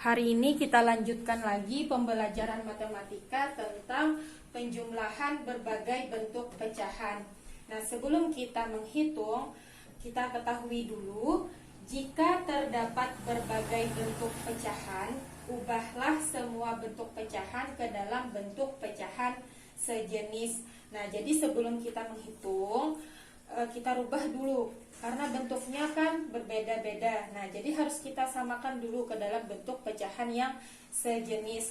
Hari ini kita lanjutkan lagi pembelajaran matematika tentang penjumlahan berbagai bentuk pecahan. Nah, sebelum kita menghitung, kita ketahui dulu, jika terdapat berbagai bentuk pecahan, ubahlah semua bentuk pecahan ke dalam bentuk pecahan sejenis. Nah, jadi sebelum kita menghitung, kita rubah dulu karena bentuknya kan berbeda-beda. Nah, jadi harus kita samakan dulu ke dalam bentuk pecahan yang sejenis.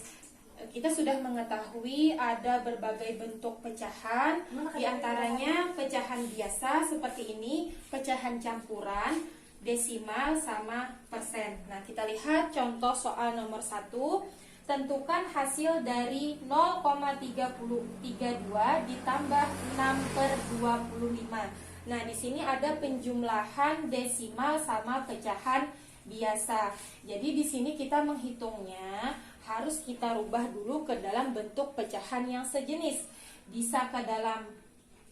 Kita sudah mengetahui ada berbagai bentuk pecahan, diantaranya pecahan biasa seperti ini, pecahan campuran, desimal sama persen. Nah, kita lihat contoh soal nomor 1. Tentukan hasil dari 0,3032 ditambah 6/25. Nah, di sini ada penjumlahan desimal sama pecahan biasa. Jadi di sini kita menghitungnya harus kita rubah dulu ke dalam bentuk pecahan yang sejenis. Bisa ke dalam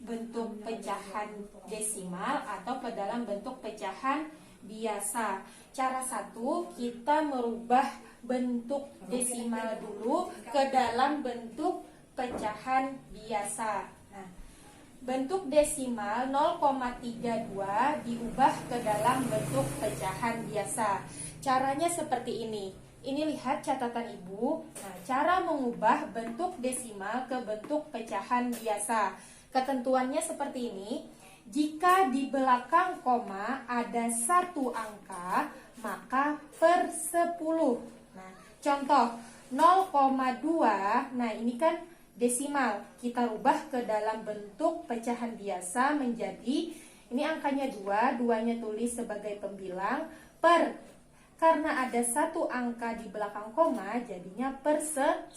bentuk pecahan desimal atau ke dalam bentuk pecahan biasa. Cara satu, kita merubah bentuk desimal dulu ke dalam bentuk pecahan biasa. Nah, bentuk desimal 0,32 diubah ke dalam bentuk pecahan biasa. Caranya seperti ini. Ini lihat catatan ibu. Nah, cara mengubah bentuk desimal ke bentuk pecahan biasa. Ketentuannya seperti ini. Jika di belakang koma ada satu angka, maka per 10. Nah, contoh 0,2. Nah, ini kan desimal. Kita rubah ke dalam bentuk pecahan biasa menjadi, ini angkanya 2, duanya tulis sebagai pembilang, per, karena ada satu angka di belakang koma, jadinya per 10.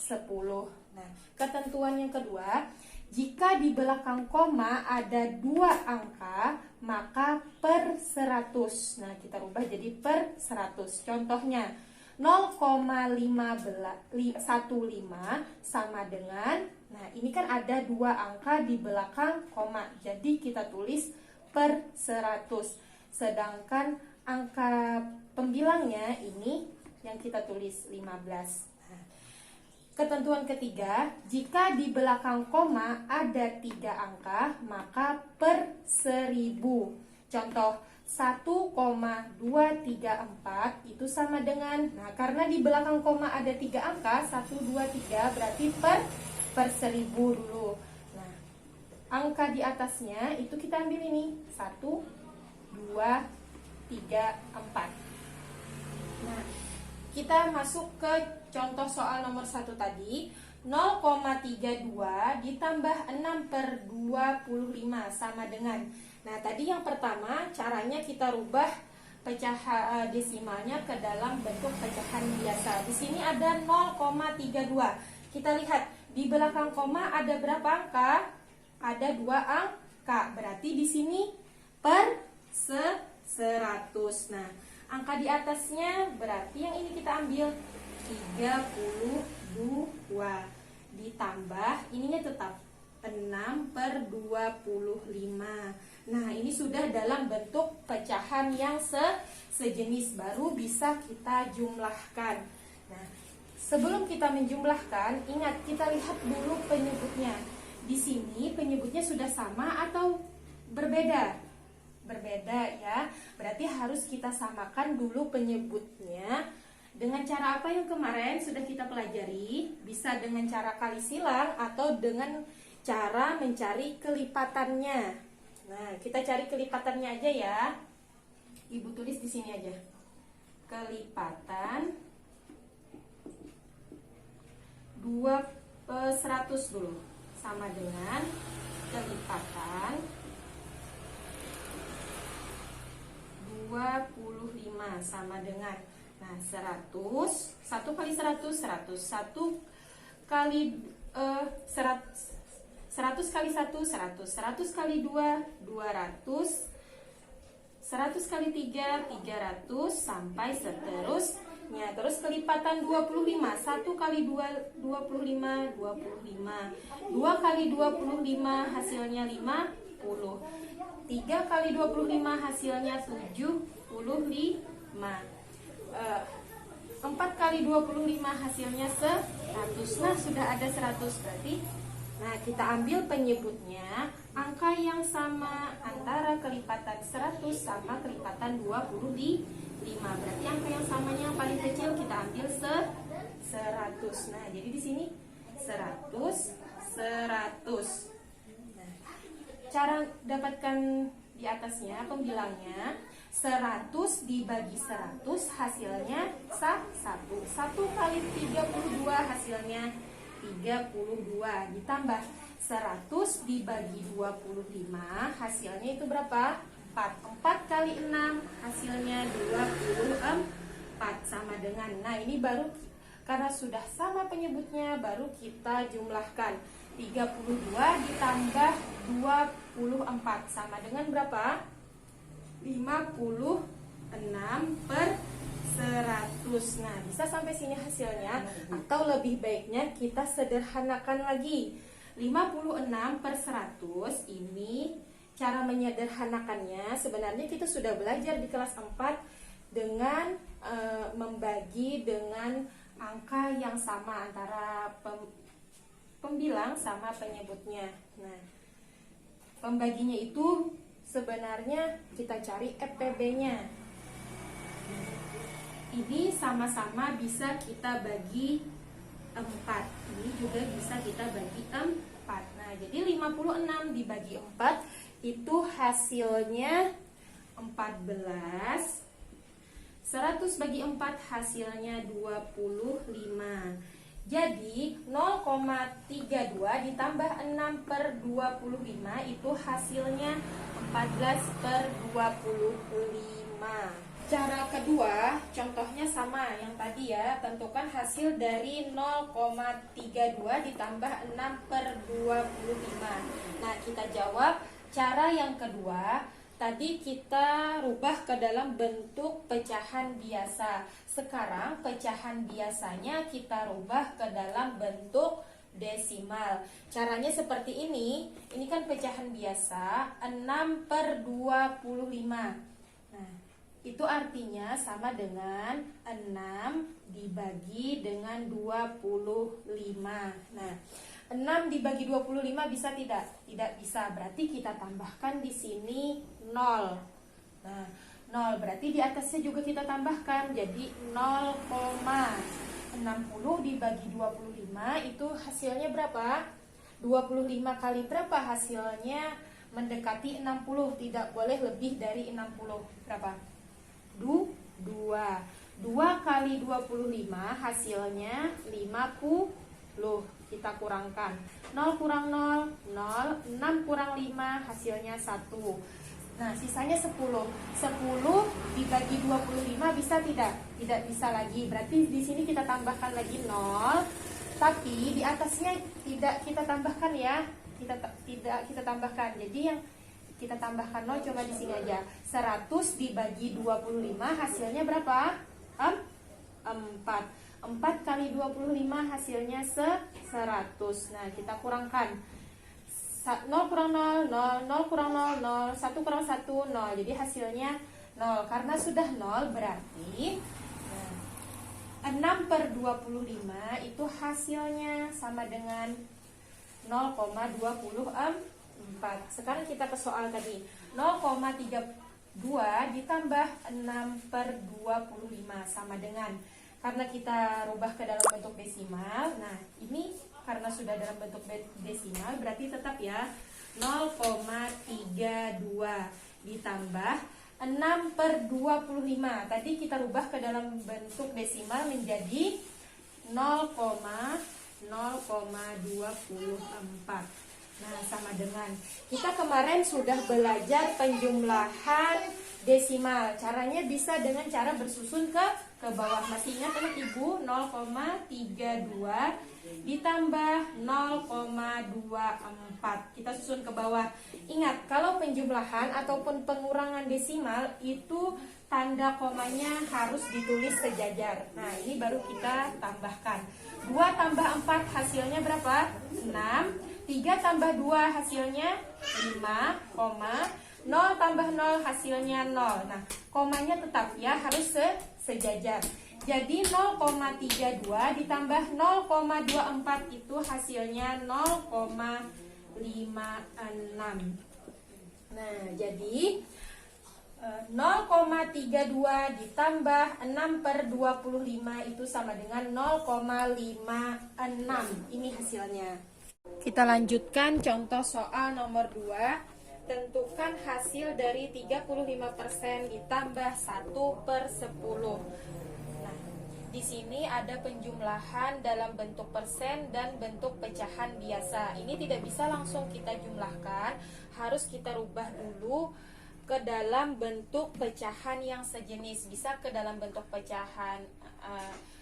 Nah, ketentuan yang kedua, jika di belakang koma ada 2 angka, maka per 100. Nah, kita rubah jadi per 100. Contohnya 0,15 sama dengan, nah ini kan ada 2 angka di belakang koma, jadi kita tulis per 100. Sedangkan angka pembilangnya ini yang kita tulis 15. Nah, ketentuan ketiga, jika di belakang koma ada 3 angka, maka per 1000. Contoh 1,234 itu sama dengan, nah karena di belakang koma ada 3 angka, 1, 2, 3, berarti per 1000 dulu. Nah, angka di atasnya itu kita ambil ini, 1, 2, 3, 4. Nah, kita masuk ke contoh soal nomor 1 tadi. 0,32 ditambah 6/25 sama dengan, nah tadi yang pertama caranya kita rubah pecahan desimalnya ke dalam bentuk pecahan biasa. Di sini ada 0,32. Kita lihat di belakang koma ada berapa angka? Ada 2 angka. Berarti di sini per 100. Nah, angka di atasnya berarti yang ini kita ambil 32 ditambah ininya tetap 6/25. Nah, ini sudah dalam bentuk pecahan yang sejenis, baru bisa kita jumlahkan. Nah, sebelum kita menjumlahkan, ingat kita lihat dulu penyebutnya. Di sini penyebutnya sudah sama atau berbeda? Berbeda ya. Berarti harus kita samakan dulu penyebutnya. Dengan cara apa yang kemarin sudah kita pelajari? Bisa dengan cara kali silang atau dengan cara mencari kelipatannya. Nah, kita cari kelipatannya aja ya. Ibu tulis di sini aja. Kelipatan 100 dulu. Sama dengan kelipatan 25 sama dengan, nah 100, 1 kali 100, 100, 1 kali 100 kali 1, 100, 100 kali 2, 200, 100 kali 3, 300, sampai seterusnya. Terus kelipatan 25, 1 kali 2, 25, 25, 2 kali 25 hasilnya 50, 3 kali 25 hasilnya 75. 4 kali 25 hasilnya 100. Nah, sudah ada 100 berarti. Nah, kita ambil penyebutnya. Angka yang sama antara kelipatan 100 sama kelipatan 25. Berarti angka yang samanya yang paling kecil kita ambil 100. Nah, jadi di sini 100. Nah, cara dapatkan di atasnya pembilangnya 100 dibagi 100 hasilnya 1. 1 kali 32 hasilnya 32. Ditambah 100 dibagi 25 hasilnya itu berapa? 4. 4 kali 6 hasilnya 24 sama dengan. Nah, ini baru karena sudah sama penyebutnya baru kita jumlahkan. 32 ditambah 24 sama dengan berapa? 56 per 100. Nah, bisa sampai sini hasilnya. Atau lebih baiknya kita sederhanakan lagi. 56 per 100 ini cara menyederhanakannya. Sebenarnya kita sudah belajar di kelas 4 dengan membagi dengan angka yang sama antara pembilang sama penyebutnya. Nah, pembaginya itu sebenarnya kita cari FPB-nya. Ini sama-sama bisa kita bagi 4. Ini juga bisa kita bagi 4. Nah, jadi 56 dibagi 4 itu hasilnya 14. 100 bagi 4 hasilnya 25. Jadi 0,32 ditambah 6 per 25 itu hasilnya 14 per 25. Cara kedua, contohnya sama yang tadi ya. Tentukan hasil dari 0,32 ditambah 6 per 25. Nah, kita jawab cara yang kedua. Tadi kita rubah ke dalam bentuk pecahan biasa. Sekarang pecahan biasanya kita rubah ke dalam bentuk desimal. Caranya seperti ini. Ini kan pecahan biasa 6 per 25. Nah, itu artinya sama dengan 6 dibagi dengan 25. Nah, 6 dibagi 25 bisa tidak? Tidak bisa. Berarti kita tambahkan di sini 0. Nah, 0 berarti di atasnya juga kita tambahkan. Jadi 0,60 dibagi 25 itu hasilnya berapa? 25 kali berapa hasilnya? Mendekati 60. Tidak boleh lebih dari 60. Berapa? 2. 2 kali 25 hasilnya 50. Kita kurangkan 0 kurang 0, 0, 6 kurang 5 hasilnya 1. Nah, sisanya 10. 10 dibagi 25 bisa tidak? Tidak bisa lagi. Berarti di sini kita tambahkan lagi 0. Tapi di atasnya tidak kita tambahkan ya. Tidak kita tambahkan. Jadi yang kita tambahkan 0 cuma di sini aja. 100 dibagi 25 hasilnya berapa? 4. 4 kali 25 hasilnya 100. Nah, kita kurangkan 0 kurang 0, 0, 0 kurang 0, 0, 1 kurang 1, 0. Jadi hasilnya 0. Karena sudah 0 berarti 6 per 25 itu hasilnya sama dengan 0,24. Sekarang kita ke soal tadi. 0,32 ditambah 6 per 25 sama dengan, karena kita rubah ke dalam bentuk desimal. Nah, ini karena sudah dalam bentuk desimal berarti tetap ya 0,32 ditambah 6 per 25. Tadi kita rubah ke dalam bentuk desimal menjadi 0,24. Nah, sama dengan kita kemarin sudah belajar penjumlahan desimal. Caranya bisa dengan cara bersusun ke bawah. Masih ingat kan Ibu? 0,32 ditambah 0,24. Kita susun ke bawah. Ingat, kalau penjumlahan ataupun pengurangan desimal itu tanda komanya harus ditulis sejajar. Nah, ini baru kita tambahkan. 2 tambah 4 hasilnya berapa? 6. 3 tambah 2 hasilnya 5, 0 tambah 0 hasilnya 0. Nah, komanya tetap ya harus sejajar. Jadi 0,32 ditambah 0,24 itu hasilnya 0,56. Nah, jadi 0,32 ditambah 6/25 itu sama dengan 0,56. Ini hasilnya. Kita lanjutkan contoh soal nomor 2. Tentukan hasil dari 35% ditambah 1/10. Nah, di sini ada penjumlahan dalam bentuk persen dan bentuk pecahan biasa. Ini tidak bisa langsung kita jumlahkan, harus kita rubah dulu ke dalam bentuk pecahan yang sejenis. Bisa ke dalam bentuk pecahan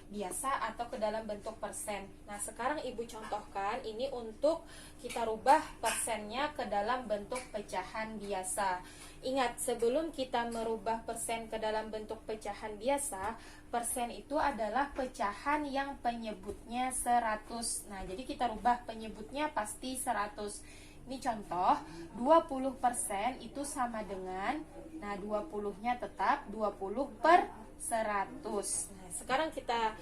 biasa atau ke dalam bentuk persen. Nah, sekarang Ibu contohkan ini untuk kita rubah persennya ke dalam bentuk pecahan biasa. Ingat, sebelum kita merubah persen ke dalam bentuk pecahan biasa, persen itu adalah pecahan yang penyebutnya 100. Nah, jadi kita rubah penyebutnya pasti 100. Ini contoh, 20% itu sama dengan, nah 20-nya tetap 20/100. Nah, sekarang kita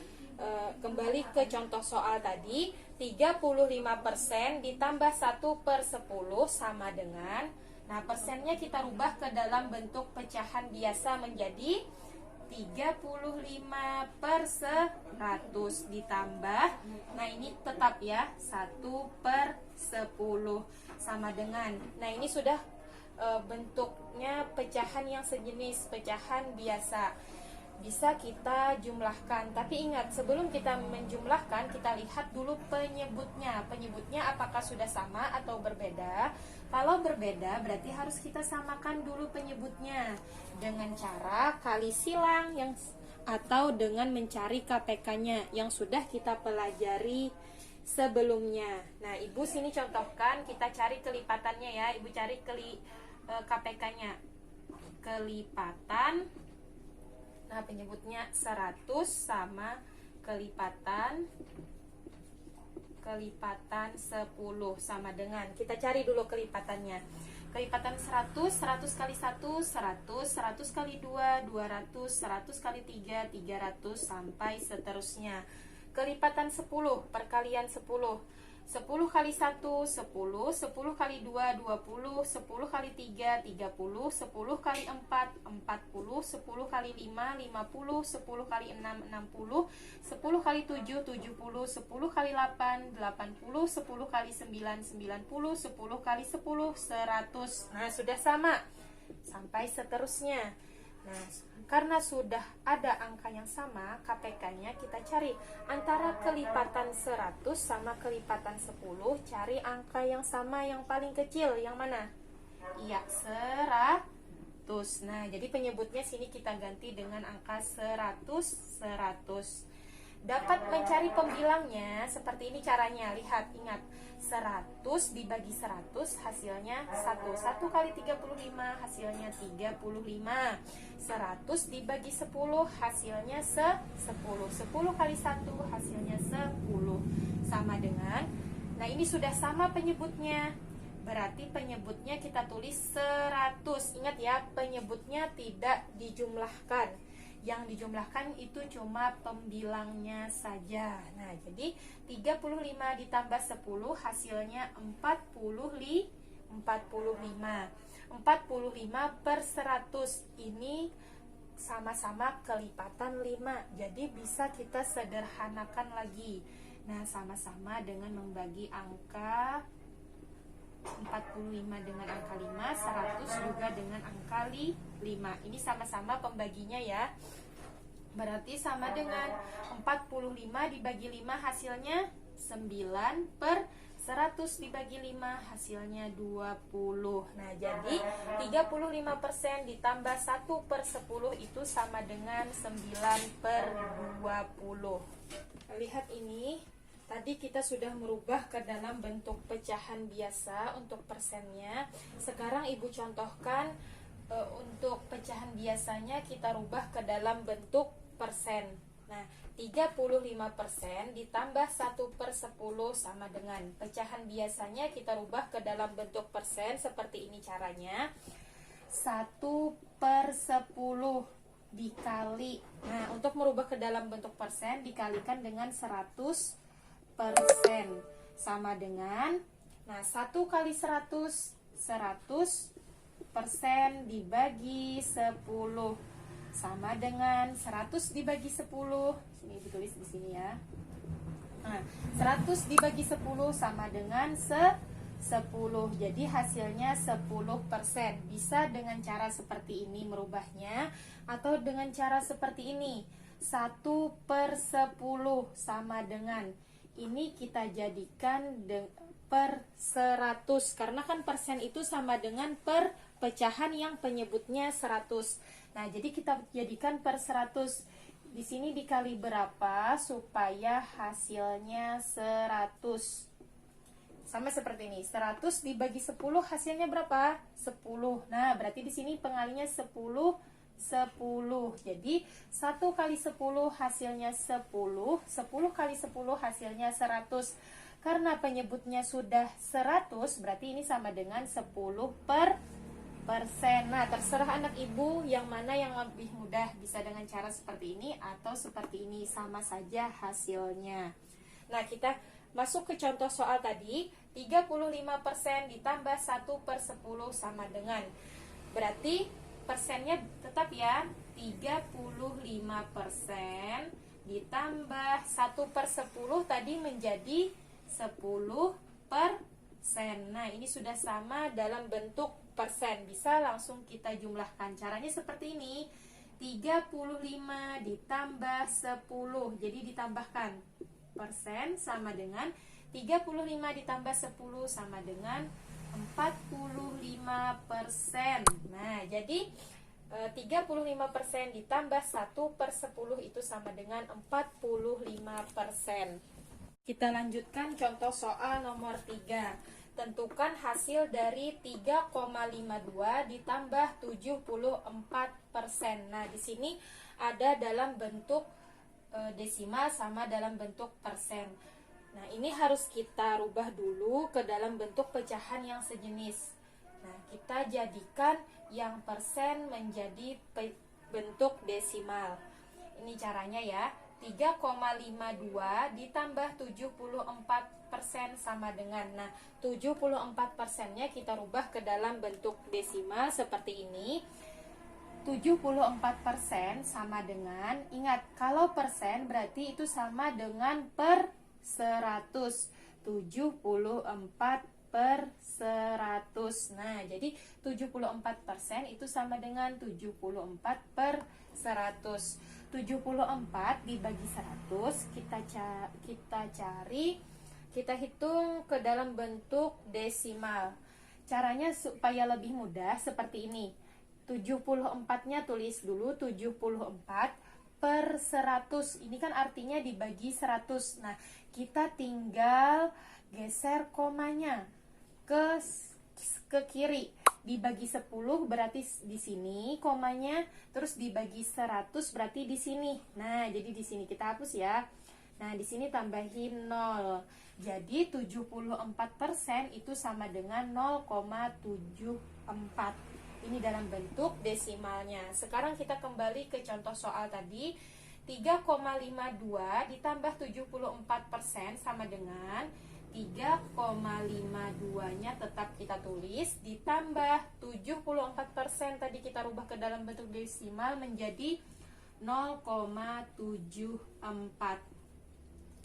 kembali ke contoh soal tadi. 35% ditambah 1/10 sama dengan, nah persennya kita rubah ke dalam bentuk pecahan biasa menjadi 35/100 ditambah, nah ini tetap ya 1/10 sama dengan, nah ini sudah bentuknya pecahan yang sejenis, pecahan biasa. Bisa kita jumlahkan, tapi ingat sebelum kita menjumlahkan kita lihat dulu penyebutnya. Penyebutnya apakah sudah sama atau berbeda? Kalau berbeda berarti harus kita samakan dulu penyebutnya dengan cara kali silang atau dengan mencari KPK-nya yang sudah kita pelajari sebelumnya. Nah, Ibu sini contohkan, kita cari kelipatannya ya. Ibu cari KPK-nya. Kelipatan, nah penyebutnya 100 sama kelipatan 10 sama dengan, kita cari dulu kelipatannya. Kelipatan 100, 100 kali 1, 100, 100 kali 2, 200, 100 kali 3, 300, sampai seterusnya. Kelipatan 10, perkalian 10. 10 kali 1, 10, 10 kali 2, 20, 10 kali 3, 30, 10 kali 4, 40, 10 kali 5, 50, 10 kali 6, 60, 10 kali 7, 70, 10 kali 8, 80, 10 kali 9, 90, 10 kali 10, 100. Nah, sudah sama sampai seterusnya. Nah, karena sudah ada angka yang sama, KPK-nya kita cari antara kelipatan 100 sama kelipatan 10, cari angka yang sama yang paling kecil, yang mana? Iya, 100. Nah, jadi penyebutnya sini kita ganti dengan angka 100, 100. Dapat mencari pembilangnya seperti ini caranya. Lihat, ingat, 100 dibagi 100 hasilnya 1. 1 kali 35 hasilnya 35. 100 dibagi 10 hasilnya 10. 10 kali 1 hasilnya 10 sama dengan, nah ini sudah sama penyebutnya, berarti penyebutnya kita tulis 100. Ingat ya, penyebutnya tidak dijumlahkan, yang dijumlahkan itu cuma pembilangnya saja. Nah, jadi 35 ditambah 10 hasilnya 45. 45/100 ini sama-sama kelipatan 5. Jadi bisa kita sederhanakan lagi. Nah, sama-sama dengan membagi angka 45 dengan angka 5, 100 juga dengan angka 5. Ini sama-sama pembaginya ya. Berarti sama dengan 45 dibagi 5 hasilnya 9/100 dibagi 5 hasilnya 20. Nah, jadi 35% ditambah 1/10 itu sama dengan 9/20. Lihat ini. Tadi kita sudah merubah ke dalam bentuk pecahan biasa untuk persennya. Sekarang Ibu contohkan untuk pecahan biasanya kita rubah ke dalam bentuk persen. Nah, 35% ditambah 1/10 sama dengan, pecahan biasanya kita rubah ke dalam bentuk persen seperti ini caranya. 1/10 dikali. Nah, untuk merubah ke dalam bentuk persen dikalikan dengan 100%. Sama dengan, nah 1 kali 100, 100% dibagi 10. Sama dengan 100 dibagi 10. Ini ditulis di sini ya. Nah, 100 dibagi 10 sama dengan 10. Jadi hasilnya 10%. Bisa dengan cara seperti ini merubahnya, atau dengan cara seperti ini. 1/10 sama dengan, ini kita jadikan per 100. Karena kan persen itu sama dengan per pecahan yang penyebutnya 100. Nah, jadi kita jadikan per 100. Di sini dikali berapa supaya hasilnya 100. Sama seperti ini. 100 dibagi 10 hasilnya berapa? 10. Nah, berarti di sini pengalinya 10. Jadi 1 kali 10 hasilnya 10. 10 kali 10 hasilnya 100. Karena penyebutnya sudah 100, berarti ini sama dengan 10%. Nah, terserah anak ibu yang mana yang lebih mudah, bisa dengan cara seperti ini atau seperti ini, sama saja hasilnya. Nah, kita masuk ke contoh soal tadi. 35% ditambah 1/10 sama dengan, berarti persennya tetap ya, 35% ditambah 1/10 tadi menjadi 10%. Nah, ini sudah sama dalam bentuk persen. Bisa langsung kita jumlahkan. Caranya seperti ini. 35 ditambah 10. Jadi ditambahkan. Persen sama dengan 35 ditambah 10 sama dengan 45%. Nah, jadi 35% ditambah 1/10 itu sama dengan 45%. Kita lanjutkan contoh soal nomor 3. Tentukan hasil dari 3,52 ditambah 74%. Nah, di sini ada dalam bentuk desimal sama dalam bentuk persen. Nah, ini harus kita rubah dulu ke dalam bentuk pecahan yang sejenis. Nah, kita jadikan yang persen menjadi bentuk desimal. Ini caranya ya. 3,52 ditambah 74% sama dengan, nah 74%-nya kita rubah ke dalam bentuk desimal seperti ini. 74% sama dengan, ingat kalau persen berarti itu sama dengan per 100. 74/100. Nah, jadi 74% itu sama dengan 74/100. 74 dibagi 100 kita cari, kita hitung ke dalam bentuk desimal. Caranya supaya lebih mudah seperti ini. 74-nya tulis dulu 74/100. Ini kan artinya dibagi 100. Nah, kita tinggal geser komanya ke kiri. Dibagi 10 berarti di sini komanya, terus dibagi 100 berarti di sini. Nah, jadi di sini kita hapus ya. Nah, di sini tambahin 0. Jadi 74% itu sama dengan 0,74. Ini dalam bentuk desimalnya. Sekarang kita kembali ke contoh soal tadi. 3,52 ditambah 74% sama dengan 3,52-nya tetap kita tulis, ditambah 74% tadi kita rubah ke dalam bentuk desimal menjadi 0,74.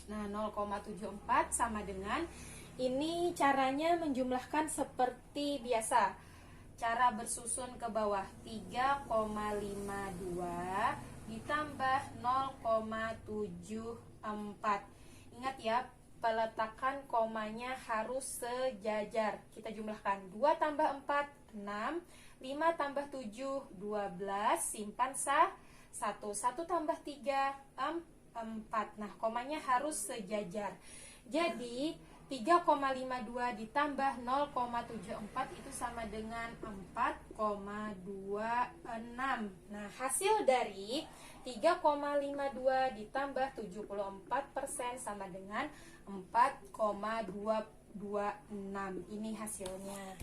Nah, 0,74 sama dengan, ini caranya menjumlahkan seperti biasa. Cara bersusun ke bawah, 3,52 ditambah 0,74. Ingat ya, peletakan komanya harus sejajar. Kita jumlahkan 2 tambah 4, 6, 5 tambah 7, 12, simpan 1, 1 tambah 3, 4. Nah, komanya harus sejajar. Jadi 3,52 ditambah 0,74 itu sama dengan 4,26. Nah, hasil dari 3,52 ditambah 74% sama dengan 4,226. Ini hasilnya.